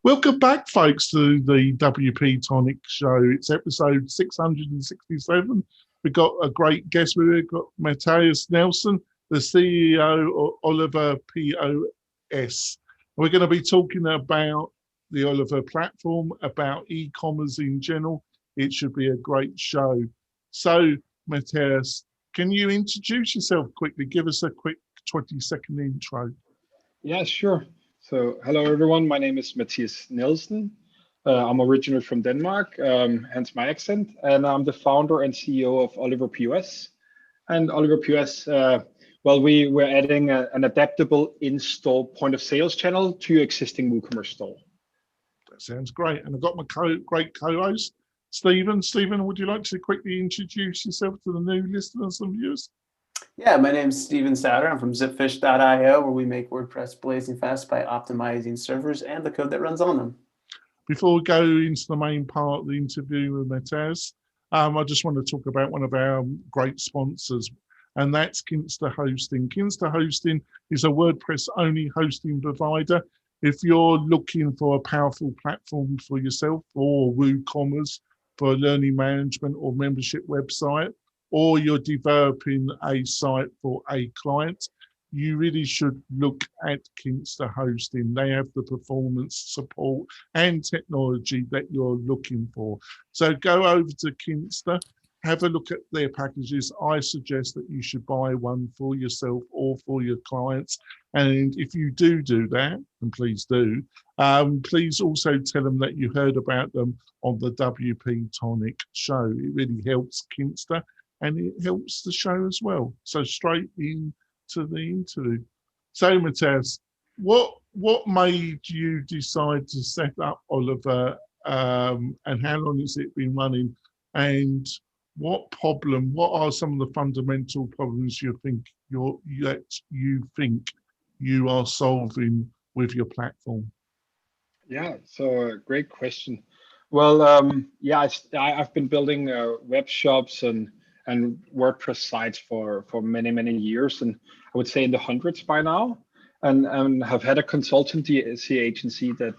Welcome back, folks, to the WP-Tonic show. It's episode 667. We've got a great guest with it. We've got Mathias Nielsen, the CEO of Oliver POS. We're going to be talking about the Oliver platform, about e-commerce in general. It should be a great show. So, Mathias, can you introduce yourself quickly? Give us a quick 20-second intro. Yeah, sure. So, hello everyone. My name is Mathias Nielsen. I'm originally from Denmark, hence my accent, and I'm the founder and CEO of Oliver POS. And Oliver POS, we're adding an adaptable in-store point of sales channel to your existing WooCommerce store. That sounds great. And I've got my great co-host, Stephen. Stephen, would you like to quickly introduce yourself to the new listeners and viewers? Yeah, my name's Stephen Souter. I'm from zipfish.io, where we make WordPress blazing fast by optimizing servers and the code that runs on them. Before we go into the main part of the interview with Mathias, I just want to talk about one of our great sponsors, and that's Kinsta Hosting. Kinsta Hosting is a WordPress-only hosting provider. If you're looking for a powerful platform for yourself or WooCommerce for a learning management or membership website, or you're developing a site for a client, you really should look at Kinsta Hosting. They have the performance, support, and technology that you're looking for. So go over to Kinsta, have a look at their packages. I suggest that you should buy one for yourself or for your clients. And if you do that, and please do, please also tell them that you heard about them on the WP-Tonic show. It really helps Kinsta, and it helps the show as well. So straight into the interview. So Mathias, what made you decide to set up Oliver, and how long has it been running? And what are some of the fundamental problems you think you are solving with your platform? Yeah, so great question. Well, I've been building web shops and WordPress sites for many years, and I would say in the hundreds by now, and have had a consultancy agency that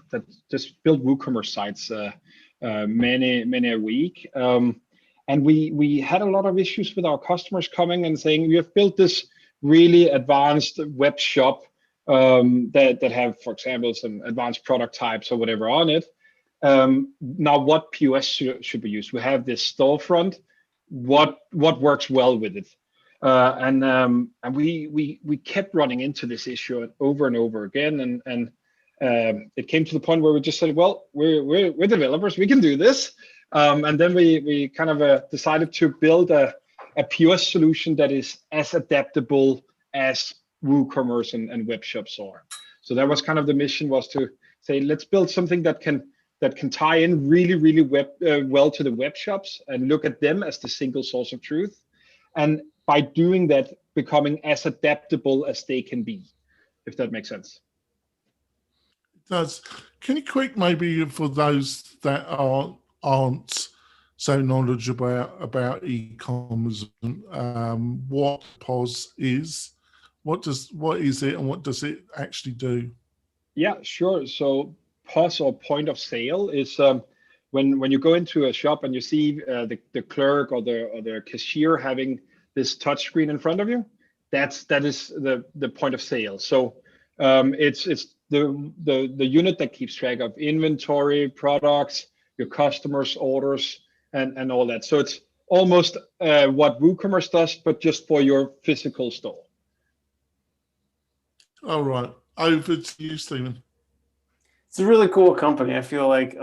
just built WooCommerce sites many a week, and we had a lot of issues with our customers coming and saying, we have built this really advanced web shop that have, for example, some advanced product types or whatever on it. Now what POS should be used? We have this storefront. What works well with it, and we kept running into this issue over and over again, and it came to the point where we just said, well, we're developers, we can do this, and then we kind of decided to build a POS solution that is as adaptable as WooCommerce and web shops are. So that was kind of the mission, was to say, let's build something that can tie in really well to the web shops and look at them as the single source of truth. And by doing that, becoming as adaptable as they can be, if that makes sense. It does. Can you maybe for those that aren't so knowledgeable about e-commerce, what POS is? What is it and what does it actually do? Yeah, sure. So POS, or point of sale, is when you go into a shop and you see the clerk or the cashier having this touch screen in front of you. That is the point of sale. So it's the unit that keeps track of inventory, products, your customers' orders, and all that. So it's almost what WooCommerce does, but just for your physical store. All right, over to you, Stephen. It's a really cool company. I feel like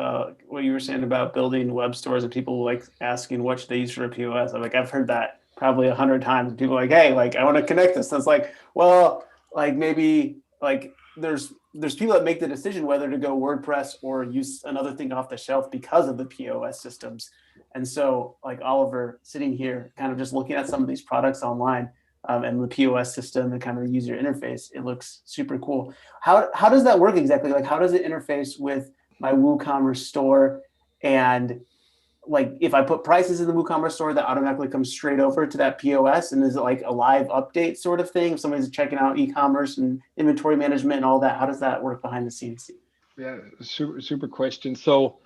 what you were saying about building web stores and people like asking what should they use for a POS. I've heard that probably 100 times. And people are like, hey, like I want to connect this. And it's like, well, like maybe like there's people that make the decision whether to go WordPress or use another thing off the shelf because of the POS systems. And so like Oliver sitting here, kind of just looking at some of these products online, and the POS system and kind of the user interface, it looks super cool. How does that work exactly? Like, how does it interface with my WooCommerce store? And like, if I put prices in the WooCommerce store, that automatically comes straight over to that POS? And is it like a live update sort of thing? If somebody's checking out e-commerce and inventory management and all that, how does that work behind the scenes? Yeah, super question. So,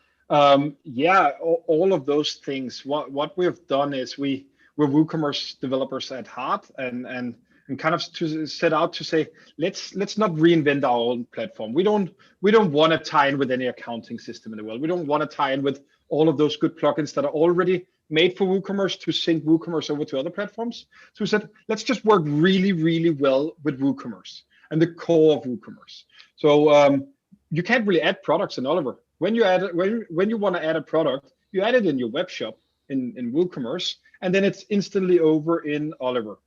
yeah, all of those things. What we've done is we're WooCommerce developers at heart, and kind of to set out to say let's not reinvent our own platform. We don't want to tie in with any accounting system in the world. We don't want to tie in with all of those good plugins that are already made for WooCommerce to sync WooCommerce over to other platforms. So we said let's just work really really well with WooCommerce and the core of WooCommerce. So you can't really add products in Oliver. When you add when you want to add a product, you add it in your web shop in WooCommerce, and then it's instantly over in Oliver.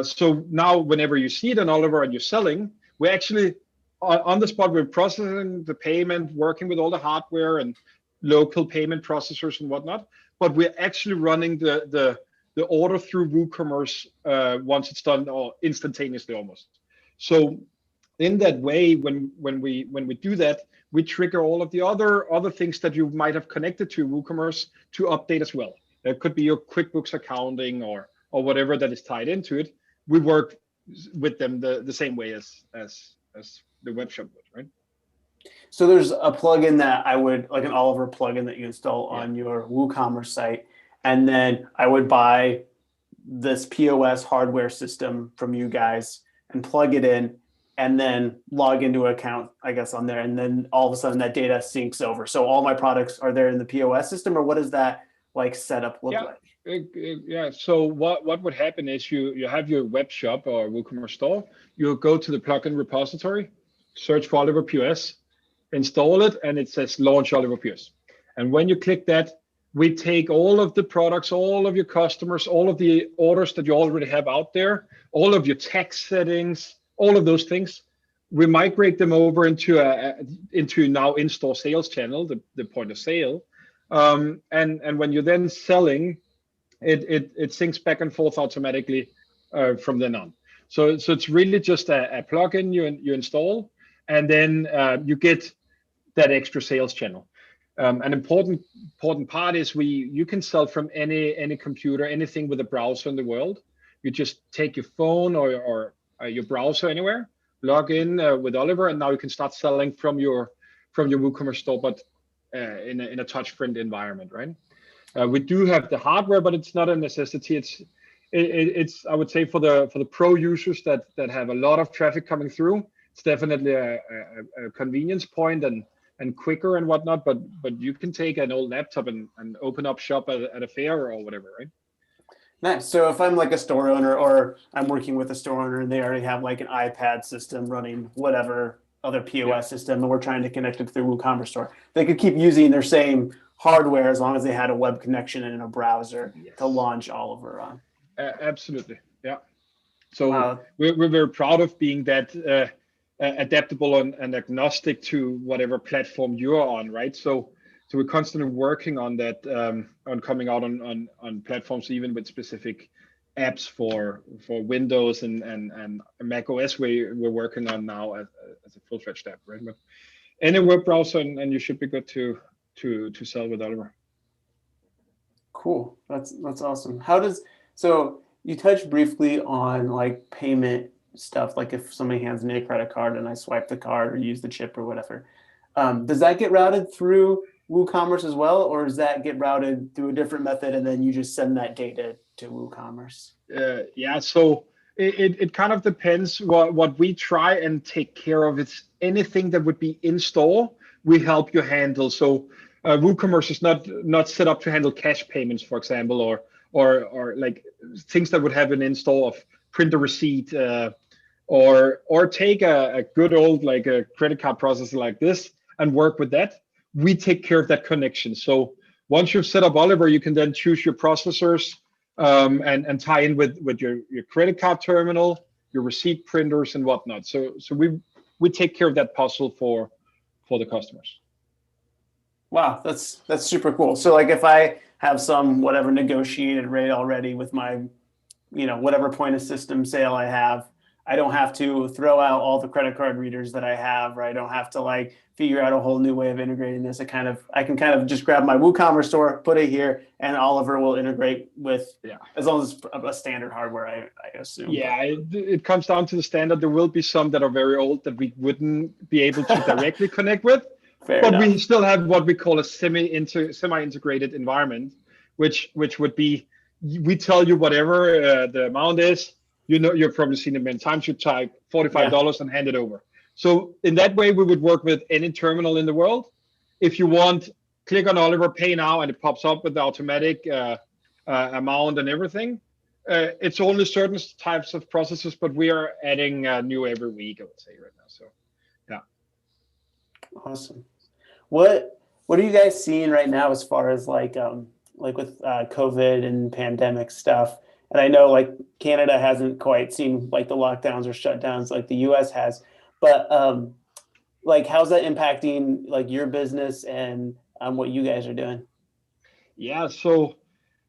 So now, whenever you see it in Oliver and you're selling, we're actually on the spot. We're processing the payment, working with all the hardware and local payment processors and whatnot. But we're actually running the order through WooCommerce once it's done, or instantaneously almost. So in that way, when we do that, we trigger all of the other things that you might have connected to WooCommerce to update as well. It could be your QuickBooks accounting or whatever that is tied into it. We work with them the same way as the web shop would, right? So there's a plugin that I would, like an Oliver plugin that you install on your WooCommerce site, and then I would buy this POS hardware system from you guys and plug it in, and then log into an account, I guess, on there, and then all of a sudden that data syncs over. So all my products are there in the POS system, or what does that like setup look like? Yeah. So what would happen is you have your web shop or WooCommerce store. You go to the plugin repository, search for Oliver POS, install it, and it says launch Oliver POS. And when you click that, we take all of the products, all of your customers, all of the orders that you already have out there, all of your tax settings, all of those things. We migrate them over into now in-store sales channel, the point of sale. And when you're then selling, it syncs back and forth automatically from then on. So it's really just a plugin you install, and then you get that extra sales channel. An important part is you can sell from any computer, anything with a browser in the world. You just take your phone or your browser anywhere, log in with Oliver, and now you can start selling from your WooCommerce store, but in a touch-friendly environment, right? We do have the hardware, but it's not a necessity. It's I would say for the pro users that have a lot of traffic coming through, it's definitely a convenience point and quicker and whatnot. But you can take an old laptop and open up shop at a fair or whatever, right? Nice. So if I'm like a store owner, or I'm working with a store owner and they already have like an iPad system running whatever other POS system, and we're trying to connect it through WooCommerce store, they could keep using their same hardware as long as they had a web connection and a browser to launch Oliver on. Absolutely. Yeah. So we're very proud of being that adaptable and agnostic to whatever platform you're on, right? So we're constantly working on that, on coming out on platforms, even with specific apps for Windows and Mac OS. We're working on now as a full-fledged app, right? But any web browser, and you should be good to sell with Oliver. Cool. That's awesome. So you touched briefly on like payment stuff, like if somebody hands me a credit card and I swipe the card or use the chip or whatever. Does that get routed through WooCommerce as well, or does that get routed through a different method and then you just send that data to WooCommerce? Yeah, so it kind of depends. What we try and take care of is anything that would be in store, we help you handle. So WooCommerce is not set up to handle cash payments, for example, or like things that would have an in-store of print a receipt, or take a good old like a credit card processor like this and work with that. We take care of that connection. So once you've set up Oliver, you can then choose your processors and tie in with your credit card terminal, your receipt printers and whatnot. So we take care of that puzzle for the customers. Wow, that's super cool. So like if I have some whatever negotiated rate already with my, whatever point of system sale I have, I don't have to throw out all the credit card readers that I have, or I don't have to like figure out a whole new way of integrating this. I can kind of just grab my WooCommerce store, put it here, and Oliver will integrate with, as long as it's a standard hardware, I assume. Yeah, it comes down to the standard. There will be some that are very old that we wouldn't be able to directly connect with. But we still have what we call a semi-integrated environment, which would be, we tell you whatever the amount is. You know, you've probably seen it many times. You type $45 and hand it over. So in that way, we would work with any terminal in the world. If you want, click on Oliver Pay Now, and it pops up with the automatic amount and everything. It's only certain types of processes, but we are adding new every week, I would say right now. So, yeah. Awesome. What are you guys seeing right now as far as like with COVID and pandemic stuff? And I know like Canada hasn't quite seen like the lockdowns or shutdowns like the US has, but like how's that impacting like your business and what you guys are doing? Yeah, so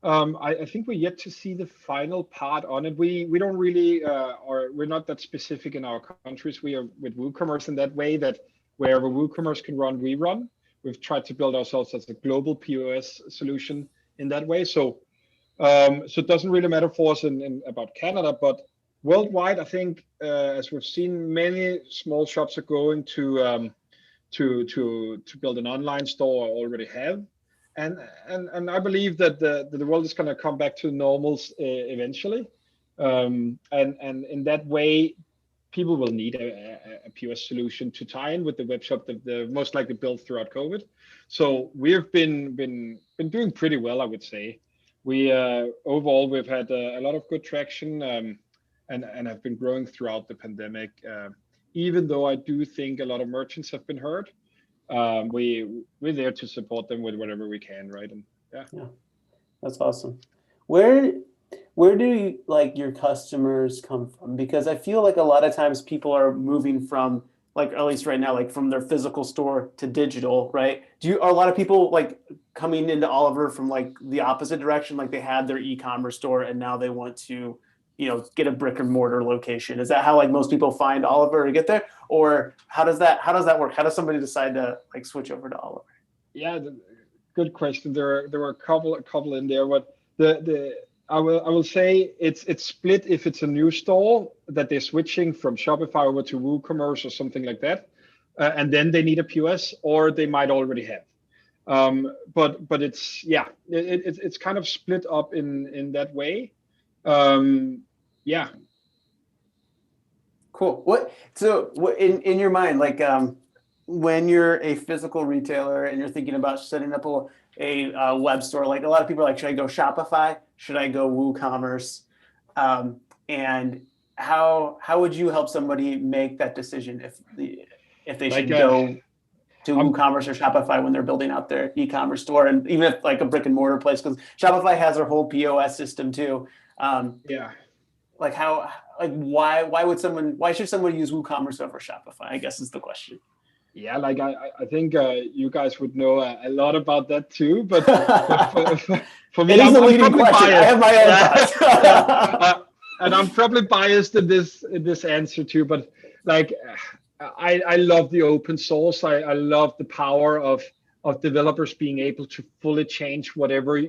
I think we're yet to see the final part on it. We don't really, or we're not that specific in our countries. We are with WooCommerce in that way that wherever WooCommerce can run, we run. We've tried to build ourselves as a global POS solution in that way. So it doesn't really matter for us in about Canada, but worldwide, I think as we've seen, many small shops are going to build an online store, or already have, and I believe that the world is going to come back to normals eventually, and in that way, people will need a POS solution to tie in with the web shop that they're most likely built throughout COVID. So we've been doing pretty well, I would say. We overall we've had a lot of good traction and have been growing throughout the pandemic. Even though I do think a lot of merchants have been hurt, we're there to support them with whatever we can, right? And yeah, that's awesome. Where do like your customers come from? Because I feel like a lot of times people are moving from, like at least right now, like from their physical store to digital, right? Are a lot of people like coming into Oliver from like the opposite direction, like they had their e-commerce store and now they want to, get a brick and mortar location? Is that how like most people find Oliver to get there, or how does that work? How does somebody decide to like switch over to Oliver? Yeah, good question. There were a couple in there, but I will say it's split if it's a new store that they're switching from Shopify over to WooCommerce or something like that, and then they need a POS, or they might already have. But it's kind of split up in that way. Yeah. Cool. What in your mind, like when you're a physical retailer and you're thinking about setting up a web store, like a lot of people are like, should I go Shopify? Should I go WooCommerce? And how would you help somebody make that decision if they should go to WooCommerce or Shopify when they're building out their e-commerce store, and even if like a brick and mortar place, because Shopify has their whole POS system too. Like why should someone use WooCommerce over Shopify, I guess is the question. Yeah, like I think you guys would know a lot about that too, but for me, I'm probably biased. I have my own thoughts. And I'm probably biased in this answer too, but like I love the open source. I love the power of developers being able to fully change whatever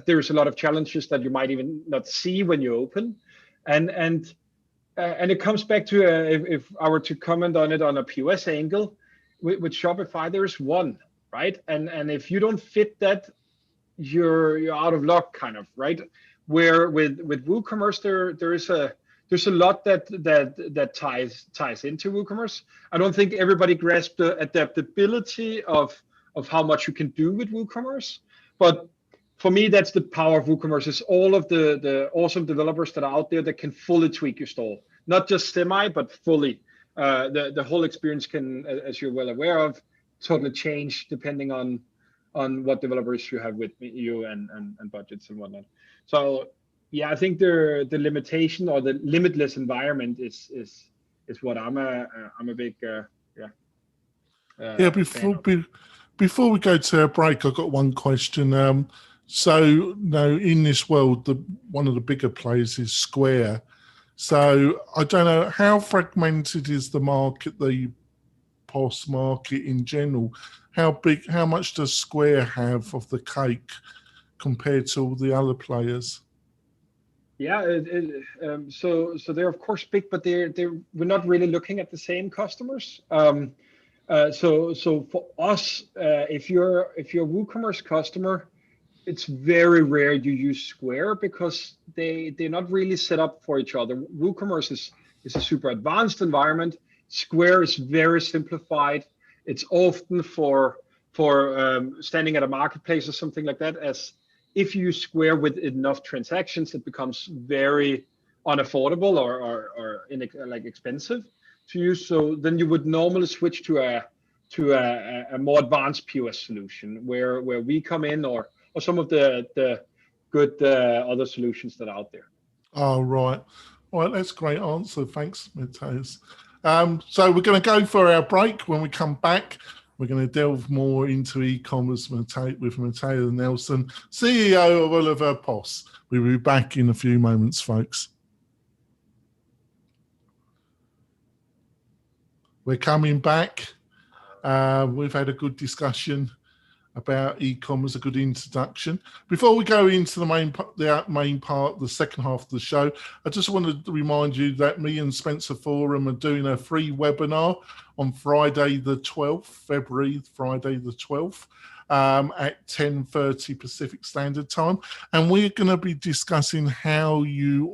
there's a lot of challenges that you might even not see when you open, and it comes back to if I were to comment on it on a POS angle, with Shopify there's one, right, and if you don't fit that, you're out of luck, kind of, right. Where with WooCommerce there's a lot that ties into WooCommerce. I don't think everybody grasps the adaptability of how much you can do with WooCommerce, but for me, that's the power of WooCommerce, is all of the awesome developers that are out there that can fully tweak your store, not just semi, but fully. The whole experience can, as you're well aware of, totally change depending on what developers you have with you and budgets and whatnot. So yeah, I think the limitation or the limitless environment is what I'm a big Before we go to our break, I've got one question. So now in this world, one of the bigger players is Square. So I don't know, how fragmented is the market, the POS market in general? How much does Square have of the cake compared to all the other players? Yeah, so they're of course big, but we're not really looking at the same customers. So for us, if you're a WooCommerce customer, it's very rare you use Square because they're not really set up for each other. WooCommerce is a super advanced environment. Square is very simplified. It's often for standing at a marketplace or something like that. As if you use Square with enough transactions, it becomes very unaffordable or like expensive to use. So then you would normally switch to a more advanced POS solution where we come in, or some of the good other solutions that are out there. Oh, right. Well, that's a great answer. Thanks, Mathias. So we're going to go for our break. When we come back, we're going to delve more into e-commerce with Mathias Nielsen, CEO of Oliver POS. We'll be back in a few moments, folks. We're coming back. We've had a good discussion about e-commerce, a good introduction. Before we go into the main part, the second half of the show, I just wanted to remind you that me and Spencer Forum are doing a free webinar on Friday the 12th, February, Friday the 12th, at 10:30 Pacific Standard Time. And we're going to be discussing how you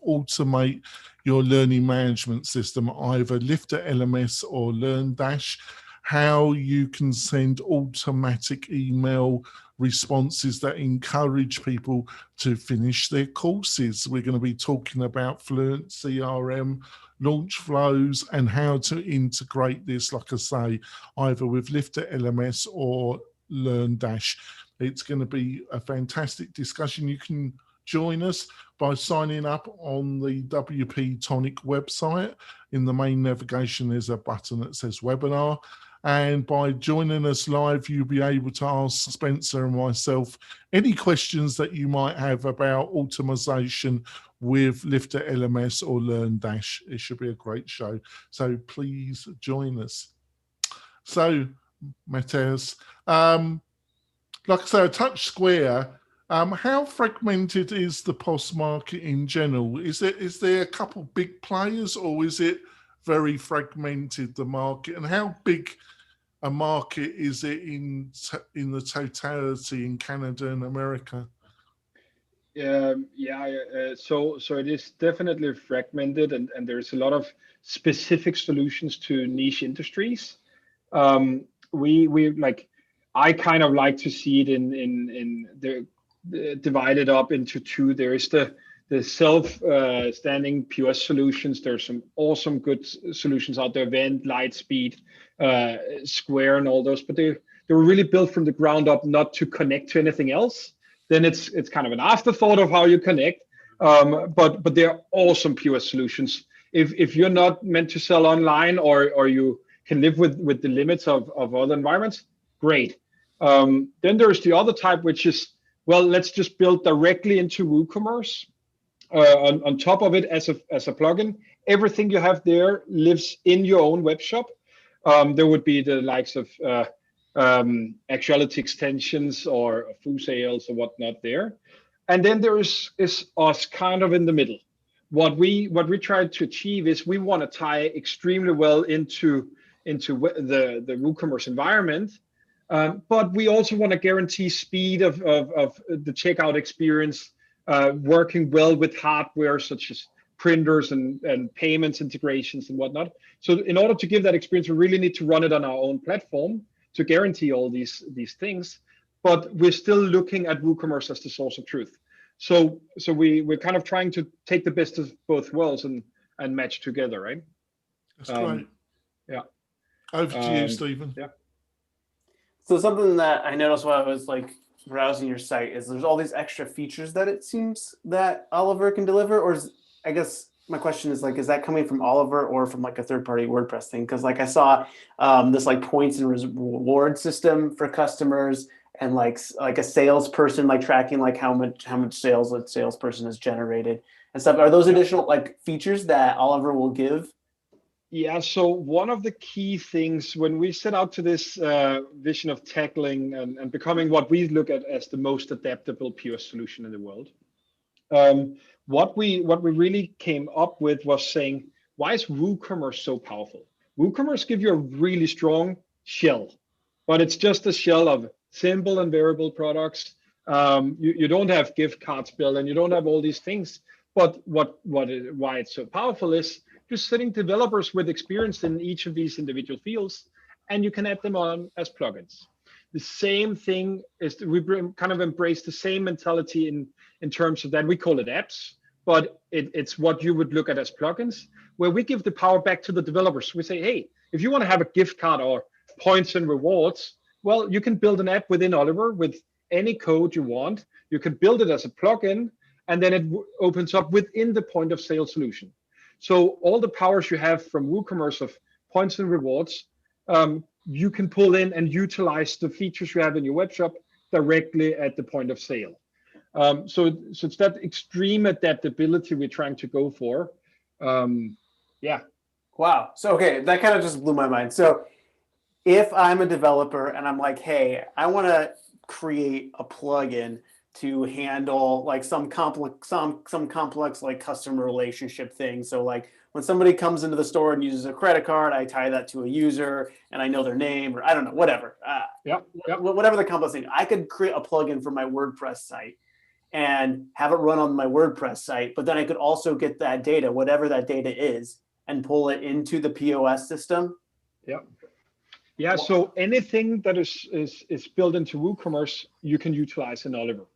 automate your learning management system, either Lifter LMS or LearnDash, how you can send automatic email responses that encourage people to finish their courses. We're going to be talking about Fluent CRM, launch flows, and how to integrate this, like I say, either with Lifter LMS or LearnDash. It's going to be a fantastic discussion. You can join us by signing up on the WP-Tonic website. In the main navigation, there's a button that says webinar. And by joining us live, you'll be able to ask Spencer and myself any questions that you might have about automation with Lifter LMS or LearnDash. It should be a great show. So please join us. So, Mathias, like I say, I touched Square. How fragmented is the POS market in general? Is there a couple big players, or is it very fragmented, the market? And how big a market is it in the totality in Canada and America? So it is definitely fragmented, and there's a lot of specific solutions to niche industries. We like, I kind of like to see it in the divided up into two. There is the self-standing POS solutions. There's some awesome good solutions out there, Vent, Lightspeed, Square, and all those, but they were really built from the ground up not to connect to anything else. Then it's kind of an afterthought of how you connect, but they're awesome POS solutions. If you're not meant to sell online, or you can live with the limits of other environments, great. Then there's the other type, which is, well, let's just build directly into WooCommerce. On top of it as a plugin, everything you have there lives in your own web shop. There would be the likes of actuality extensions or food sales or whatnot there. And then there is us kind of in the middle. What we try to achieve is we want to tie extremely well into the WooCommerce environment. But we also want to guarantee speed of the checkout experience, working well with hardware such as printers and payments integrations and whatnot. So in order to give that experience, we really need to run it on our own platform to guarantee all these things. But we're still looking at WooCommerce as the source of truth. So we're kind of trying to take the best of both worlds and match together, right? That's great. Yeah. Over to you, Stephen. Yeah. So something that I noticed while I was like browsing your site is there's all these extra features that it seems that Oliver can deliver, or I guess my question is, like, is that coming from Oliver or from like a third-party WordPress thing? Because like I saw this like points and reward system for customers, and like a salesperson, like tracking like how much sales a salesperson has generated and stuff. Are those additional like features that Oliver will give? Yeah, so one of the key things when we set out to this vision of tackling and becoming what we look at as the most adaptable POS solution in the world, what we really came up with was saying, why is WooCommerce so powerful? WooCommerce gives you a really strong shell, but it's just a shell of simple and variable products. You don't have gift cards built, and you don't have all these things. But why it's so powerful is just setting developers with experience in each of these individual fields, and you can add them on as plugins. The same thing is we kind of embrace the same mentality in terms of that. We call it apps, but it's what you would look at as plugins, where we give the power back to the developers. We say, hey, if you want to have a gift card or points and rewards, well, you can build an app within Oliver with any code you want. You can build it as a plugin, and then it opens up within the point of sale solution. So all the powers you have from WooCommerce of points and rewards, you can pull in and utilize the features you have in your web shop directly at the point of sale. So it's that extreme adaptability we're trying to go for. Yeah. Wow. So, okay, that kind of just blew my mind. So if I'm a developer and I'm like, hey, I want to create a plugin to handle like some complex like customer relationship thing. So like when somebody comes into the store and uses a credit card, I tie that to a user and I know their name, or I don't know, whatever. Whatever the complex thing. I could create a plugin for my WordPress site and have it run on my WordPress site, but then I could also get that data, whatever that data is, and pull it into the POS system. Yeah. So anything that is built into WooCommerce, you can utilize in Oliver.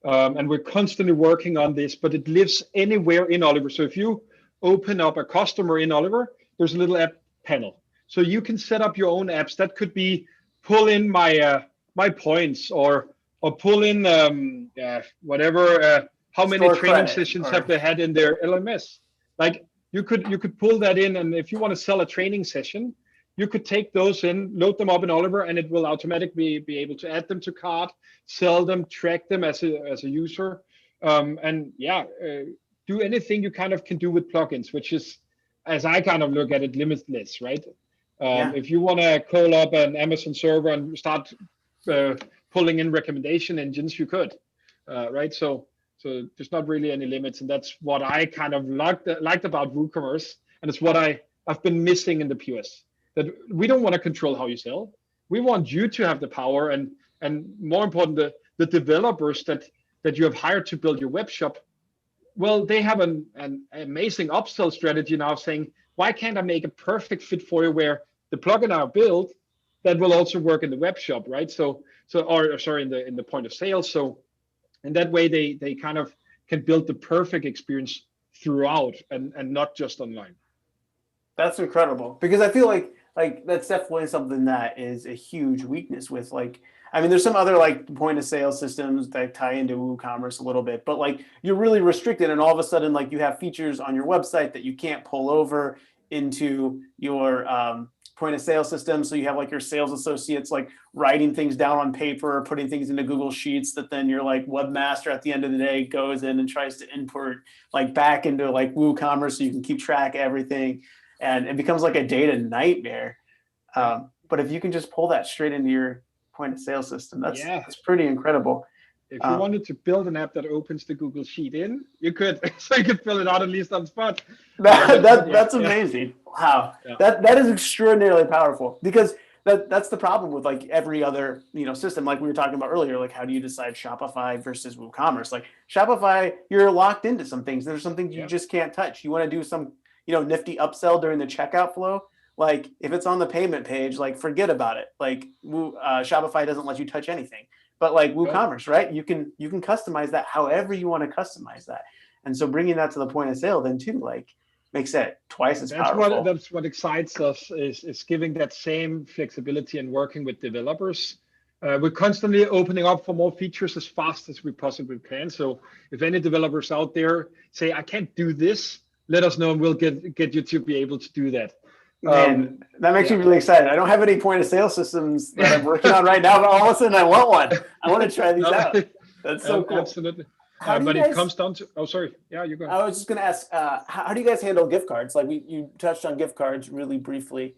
And we're constantly working on this, but it lives anywhere in Oliver. So if you open up a customer in Oliver, there's a little app panel. So you can set up your own apps. That could be pull in my points, or pull in whatever, how many Store training credit, sessions have they had in their LMS. Like you could pull that in, and if you want to sell a training session, you could take those in, load them up in Oliver, and it will automatically be able to add them to cart, sell them, track them as a user, do anything you kind of can do with plugins, which is, as I kind of look at it, limitless, right? If you want to call up an Amazon server and start pulling in recommendation engines, you could, right? So there's not really any limits, and that's what I kind of liked about WooCommerce, and it's what I've been missing in the POS. That we don't want to control how you sell. We want you to have the power, and more important, the developers that you have hired to build your web shop. Well, they have an amazing upsell strategy now, saying, why can't I make a perfect fit for you where the plugin I built that will also work in the web shop, right? In the point of sale. So in that way, they kind of can build the perfect experience throughout and not just online. That's incredible, because I feel like that's definitely something that is a huge weakness with there's some other like point of sale systems that tie into WooCommerce a little bit, but like you're really restricted, and all of a sudden like you have features on your website that you can't pull over into your point of sale system. So you have like your sales associates like writing things down on paper or putting things into Google Sheets that then your like webmaster at the end of the day goes in and tries to import like back into like WooCommerce so you can keep track of everything. And it becomes like a data nightmare. But if you can just pull that straight into your point of sale system, that's pretty incredible. If you wanted to build an app that opens the Google Sheet in, you could. So you could fill it out at least on spot. That's amazing. Wow. Yeah. That is extraordinarily powerful, because that's the problem with like every other system. Like we were talking about earlier, like how do you decide Shopify versus WooCommerce? Like Shopify, you're locked into some things. There's some things you just can't touch. You want to do some nifty upsell during the checkout flow. Like if it's on the payment page, like forget about it. Like Shopify doesn't let you touch anything. But like WooCommerce, right? You can customize that however you want to customize that. And so bringing that to the point of sale then too, like makes it twice as powerful. That's what excites us is giving that same flexibility and working with developers. We're constantly opening up for more features as fast as we possibly can. So if any developers out there say, I can't do this, let us know and we'll get you to be able to do that. Man, that makes me really excited. I don't have any point of sale systems that I'm working on right now, but all of a sudden I want one. I want to try these out. That's so cool. Absolutely. How do you but guys, it comes down to, oh, sorry. Yeah, you go ahead. I was just going to ask, how do you guys handle gift cards? Like you touched on gift cards really briefly.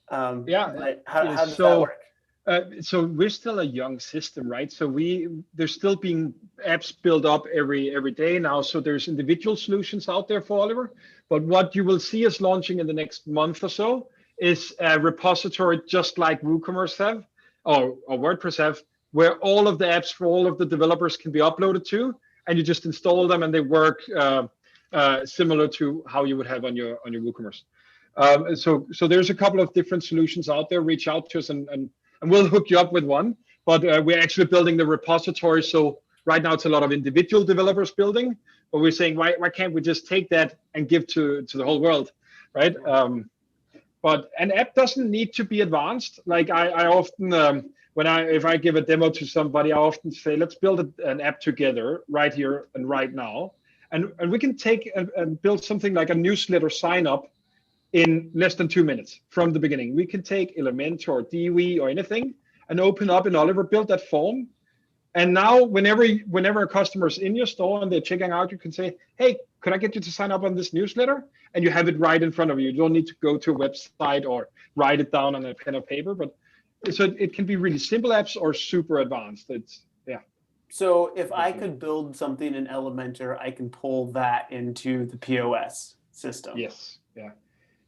But how does that work? So we're still a young system, right? So there's still being apps built up every day now. So there's individual solutions out there for Oliver. But what you will see us launching in the next month or so is a repository just like WooCommerce have or WordPress have, where all of the apps for all of the developers can be uploaded to, and you just install them and they work similar to how you would have on your WooCommerce. So there's a couple of different solutions out there. Reach out to us and we'll hook you up with one. But we're actually building the repository. So right now it's a lot of individual developers building, but we're saying why can't we just take that and give to the whole world, right? But an app doesn't need to be advanced. Like I often if I give a demo to somebody, I often say, let's build an app together right here and right now, and we can take and build something like a newsletter sign up in less than 2 minutes from the beginning. We can take Elementor or Dewey or anything and open up in Oliver, build that form. And now whenever a customer's in your store and they're checking out, you can say, hey, could I get you to sign up on this newsletter? And you have it right in front of you. You don't need to go to a website or write it down on a pen or paper. But so it can be really simple apps or super advanced. So if I could build something in Elementor, I can pull that into the POS system. Yes. Yeah.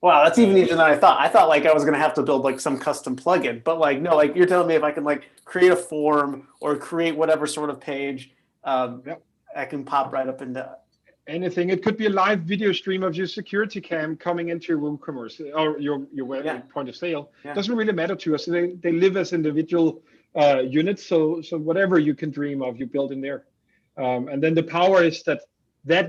Wow, that's even easier than I thought. I thought like I was gonna have to build like some custom plugin, but like no, like you're telling me if I can like create a form or create whatever sort of page, I can pop right up into anything. It could be a live video stream of your security cam coming into your WooCommerce or your web point of sale. It doesn't really matter to us. They live as individual units. So whatever you can dream of, you build in there. And then the power is that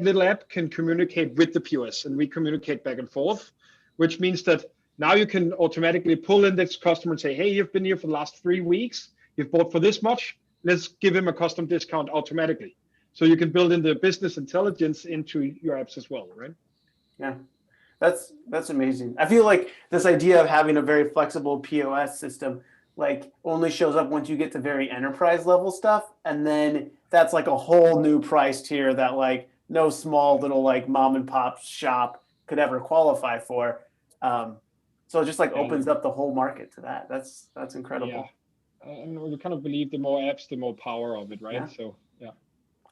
little app can communicate with the POS, and we communicate back and forth, which means that now you can automatically pull in this customer and say, hey, you've been here for the last 3 weeks. You've bought for this much. Let's give him a custom discount automatically. So you can build in the business intelligence into your apps as well, right? Yeah, that's amazing. I feel like this idea of having a very flexible POS system like only shows up once you get to very enterprise level stuff. And then that's like a whole new price tier that like no small little like mom and pop shop could ever qualify for. So it just like opens up the whole market to that. That's incredible. Yeah. And we kind of believe the more apps, the more power of it, right? Yeah. So, yeah.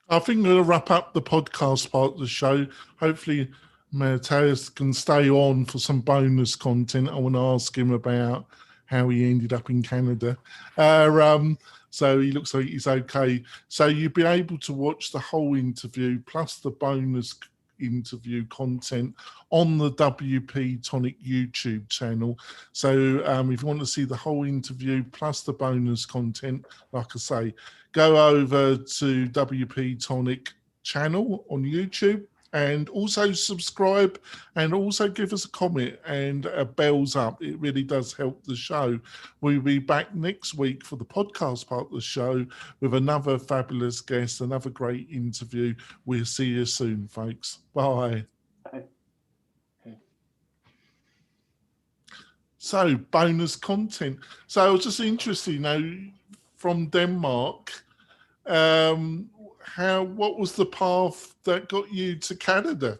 I think we'll wrap up the podcast part of the show. Hopefully, Mathias can stay on for some bonus content. I want to ask him about how he ended up in Canada. So he looks like he's okay. So you'll be able to watch the whole interview plus the bonus interview content on the WP-Tonic YouTube channel. So if you want to see the whole interview plus the bonus content, like I say, go over to WP-Tonic channel on YouTube and also subscribe and also give us a comment and a bells up. It really does help the show. We'll be back next week for the podcast part of the show with another fabulous guest, another great interview. We'll see you soon, folks. Bye. Bye. So bonus content. So I was just interested, from Denmark, what was the path that got you to Canada?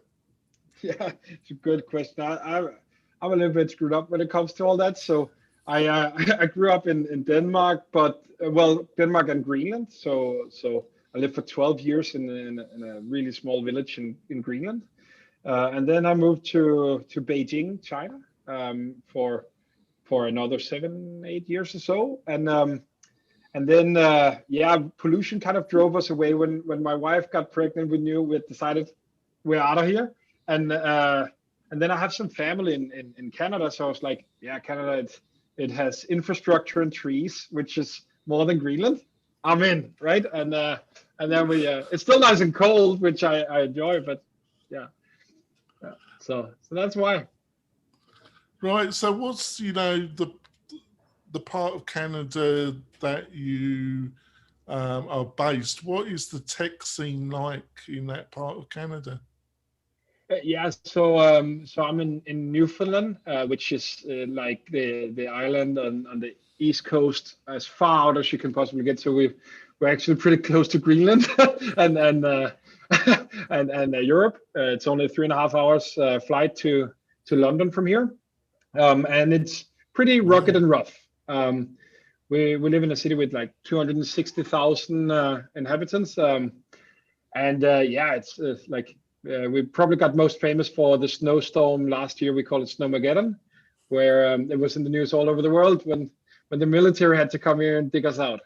Yeah, it's a good question. I'm a little bit screwed up when it comes to all that. So I grew up in Denmark, but Denmark and Greenland. So I lived for 12 years in a really small village in Greenland, and then I moved to Beijing, China, for another 7-8 years or so, and then pollution kind of drove us away. When my wife got pregnant, we decided we're out of here. And then I have some family in Canada, so I was like, Canada, it has infrastructure and trees, which is more than Greenland. I'm in, right? And then it's still nice and cold, which I enjoy, but so that's why. Right. So what's the part of Canada that you are based? What is the tech scene like in that part of Canada? Yeah, so I'm in Newfoundland, which is like the island on the east coast, as far out as you can possibly get. So we're actually pretty close to Greenland and and Europe. It's only 3.5 hours flight to London from here, and it's pretty rugged and rough. We live in a city with like 260,000 inhabitants, and yeah, it's like. We probably got most famous for the snowstorm last year. We call it Snowmageddon, where it was in the news all over the world when the military had to come here and dig us out.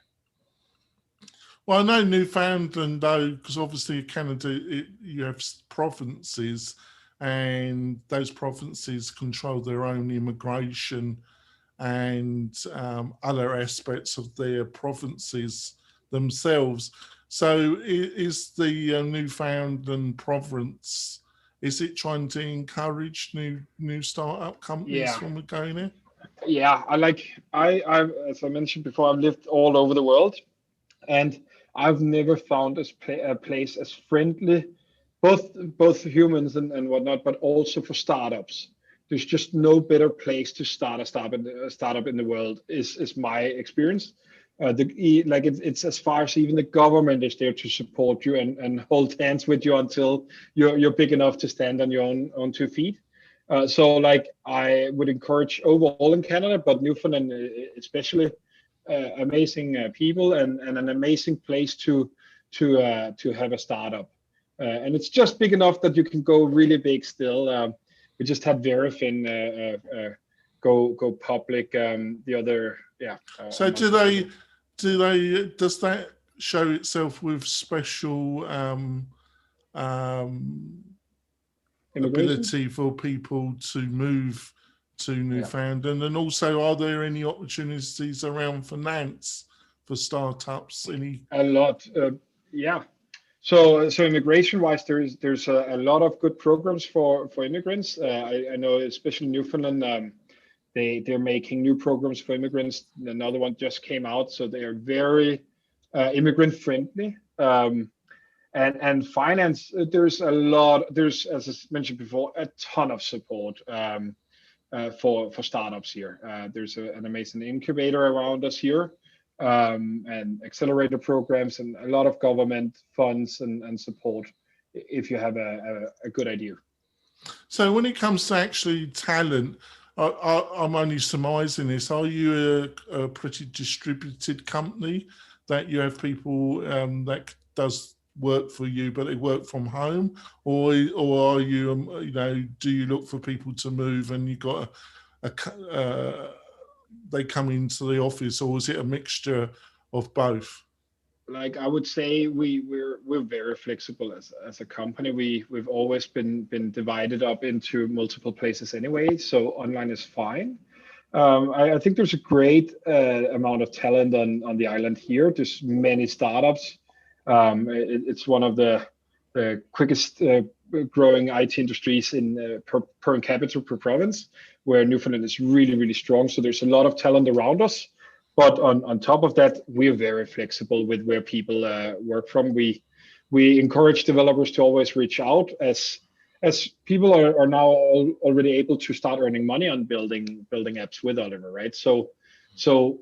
Well, I know Newfoundland, though, because obviously Canada, you have provinces, and those provinces control their own immigration and other aspects of their provinces themselves. So is the Newfoundland province, is it trying to encourage new startup companies from going in? Yeah, I as I mentioned before, I've lived all over the world, and I've never found a place as friendly, both humans and whatnot, but also for startups. There's just no better place to start a startup in the world, is my experience. It's as far as even the government is there to support you and hold hands with you until you're big enough to stand on your own 2 feet. So like I would encourage overall in Canada, but Newfoundland especially, amazing people and an amazing place to have a startup. And it's just big enough that you can go really big still. We just had Verifin go public the other so does that show itself with special ability for people to move to Newfoundland? And also, are there any opportunities around finance for startups? A lot, yeah. So immigration wise, there's a lot of good programs for immigrants. I know, especially Newfoundland, they're making new programs for immigrants. Another one just came out, so they are very immigrant friendly. And finance, there's as I mentioned before, a ton of support for startups here. There's an amazing incubator around us here, and accelerator programs, and a lot of government funds and support if you have a good idea. So when it comes to actually talent, I'm only surmising this. Are you a pretty distributed company that you have people that does work for you, but they work from home, or are you, do you look for people to move and you got they come into the office, or is it a mixture of both? Like I would say, we're very flexible as a company. We've always been divided up into multiple places anyway, so online is fine. I think there's a great amount of talent on the island here. There's many startups. It's one of the quickest growing IT industries in per capita per province, where Newfoundland is really, really strong. So there's a lot of talent around us. But on top of that, we're very flexible with where people work from. We encourage developers to always reach out, as people are now already able to start earning money on building apps with Oliver, right? So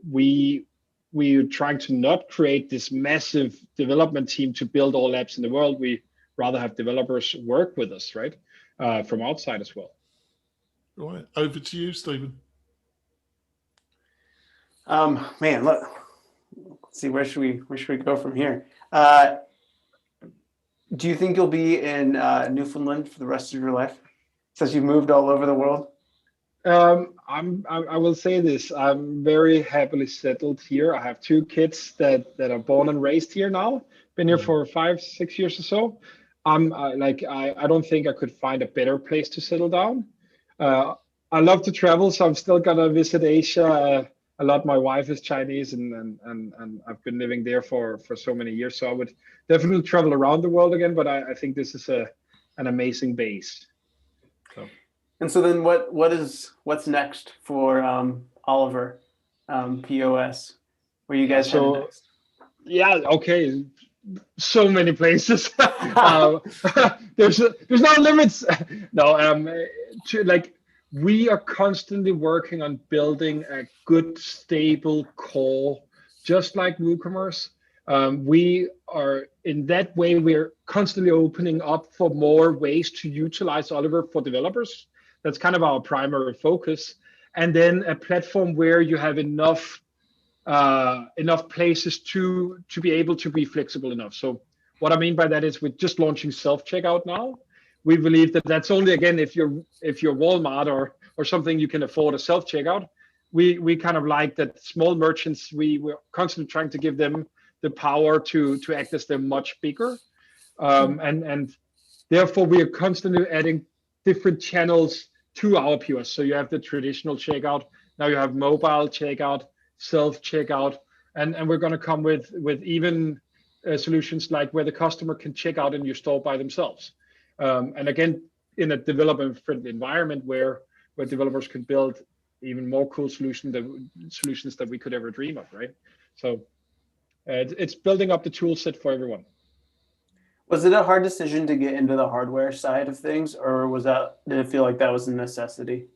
we're trying to not create this massive development team to build all apps in the world. We rather have developers work with us, right, from outside as well. Right, over to you, Stephen. Man, let's see, where should we go from here? Do you think you'll be in Newfoundland for the rest of your life, since you've moved all over the world? I will say this: I'm very happily settled here. I have 2 kids that are born and raised here now. Been here for 5-6 years or so. I don't think I could find a better place to settle down. I love to travel, so I'm still gonna visit Asia a lot. My wife is Chinese, and I've been living there for so many years. So I would definitely travel around the world again. But I think this is an amazing base. So. And so then, what's next for Oliver POS? Where you guys headed next? Yeah, okay. so many places. There's no limits. No, we are constantly working on building a good, stable core, just like WooCommerce. We are in that way. We're constantly opening up for more ways to utilize Oliver for developers. That's kind of our primary focus. And then a platform where you have enough places to be able to be flexible enough. So what I mean by that is we're just launching self-checkout now. We believe that that's only, again, if you're Walmart or something, you can afford a self-checkout. We kind of like that small merchants, we're constantly trying to give them the power to act as they're much bigger. And therefore we are constantly adding different channels to our POS. So you have the traditional checkout, now you have mobile checkout, self-checkout, and we're going to come with even solutions like where the customer can check out in your store by themselves. And again, in a developer-friendly environment where developers can build even more cool solutions that we could ever dream of, right? So it's building up the tool set for everyone. Was it a hard decision to get into the hardware side of things, or did it feel like that was a necessity?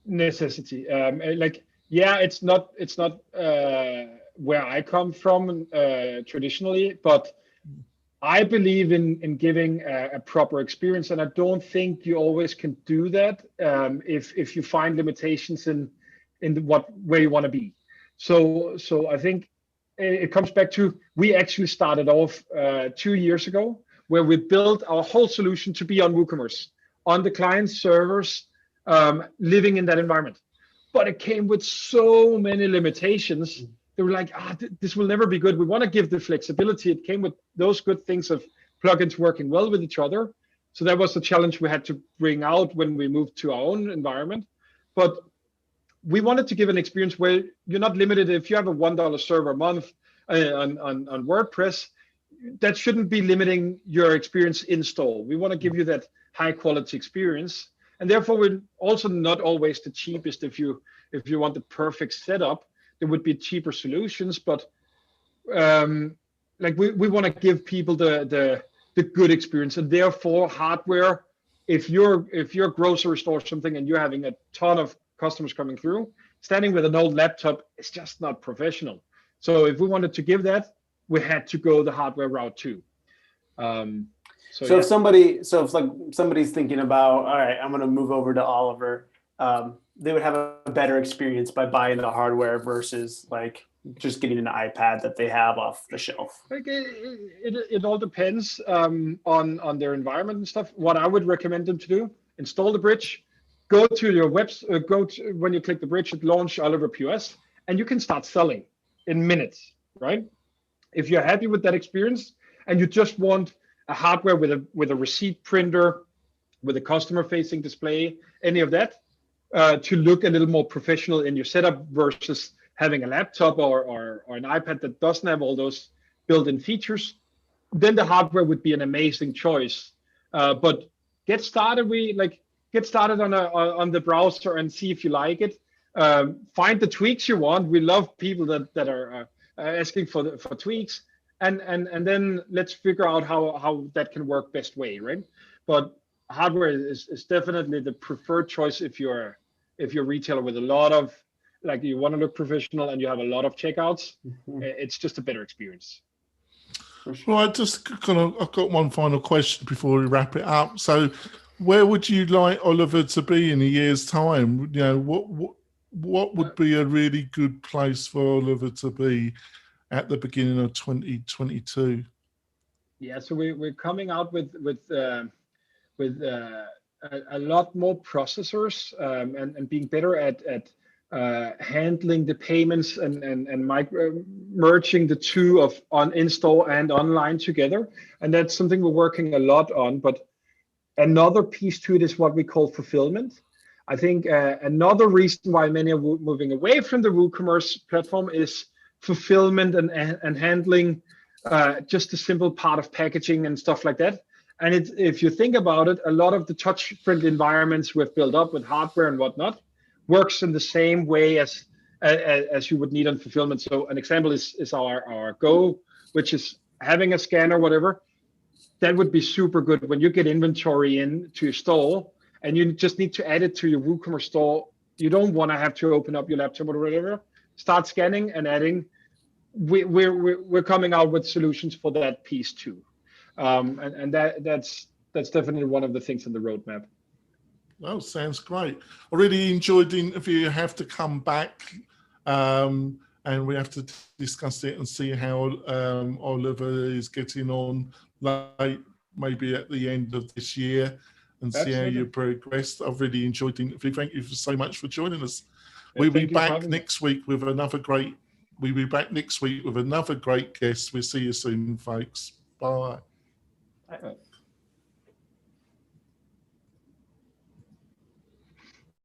Necessity. Yeah, it's not where I come from traditionally, but I believe in giving a proper experience, and I don't think you always can do that if you find limitations in where you want to be. So I think it comes back to, we actually started off 2 years ago where we built our whole solution to be on WooCommerce, on the client servers, living in that environment. But it came with so many limitations. They were like, this will never be good. We want to give the flexibility. It came with those good things of plugins working well with each other. So that was the challenge we had to bring out when we moved to our own environment. But we wanted to give an experience where you're not limited. If you have a $1 server a month on WordPress, that shouldn't be limiting your experience install. We want to give you that high quality experience. And therefore, we're also not always the cheapest. If you want the perfect setup, there would be cheaper solutions. But we want to give people the good experience, and therefore hardware. If you're a grocery store or something and you're having a ton of customers coming through, standing with an old laptop is just not professional. So if we wanted to give that, we had to go the hardware route too. So if somebody's thinking about, all right, I'm going to move over to Oliver, they would have a better experience by buying the hardware versus like just getting an iPad that they have off the shelf. It all depends on their environment and stuff. What I would recommend them to do: install the bridge, go to your when you click the bridge, it launch Oliver POS, and you can start selling in minutes, right? If you're happy with that experience and you just want a hardware with a receipt printer, with a customer-facing display, any of that, to look a little more professional in your setup versus having a laptop or an iPad that doesn't have all those built-in features, then the hardware would be an amazing choice. But get started on the browser and see if you like it. Find the tweaks you want. We love people that are asking for tweaks, and then let's figure out how that can work best way, right? But hardware is definitely the preferred choice if you're a retailer with a lot of, like, you want to look professional and you have a lot of checkouts. Mm-hmm. It's just a better experience. Right, I've got one final question before we wrap it up. So, where would you like Oliver to be in a year's time? You know, what would be a really good place for Oliver to be at the beginning of 2022? Yeah, so we're coming out with a lot more processors and being better at handling the payments and merging the two of on in-store and online together. And that's something we're working a lot on. But another piece to it is what we call fulfillment. I think another reason why many are moving away from the WooCommerce platform is fulfillment and handling just a simple part of packaging and stuff like that. And if you think about it, a lot of the touch-friendly environments we've built up with hardware and whatnot works in the same way as you would need on fulfillment. So an example is our Go, which is having a scanner, whatever, that would be super good when you get inventory in to your store and you just need to add it to your WooCommerce store. You don't want to have to open up your laptop or whatever. Start scanning and adding. We're coming out with solutions for that piece too, and that's definitely one of the things in the roadmap. Oh, sounds great. I really enjoyed the interview. You have to come back, and we have to discuss it and see how Oliver is getting on late, maybe at the end of this year, and see how you progressed. I've really enjoyed the interview. Thank you so much for joining us. We'll be back next week with another great. We'll be back next week with another great guest. We'll see you soon, folks. Bye.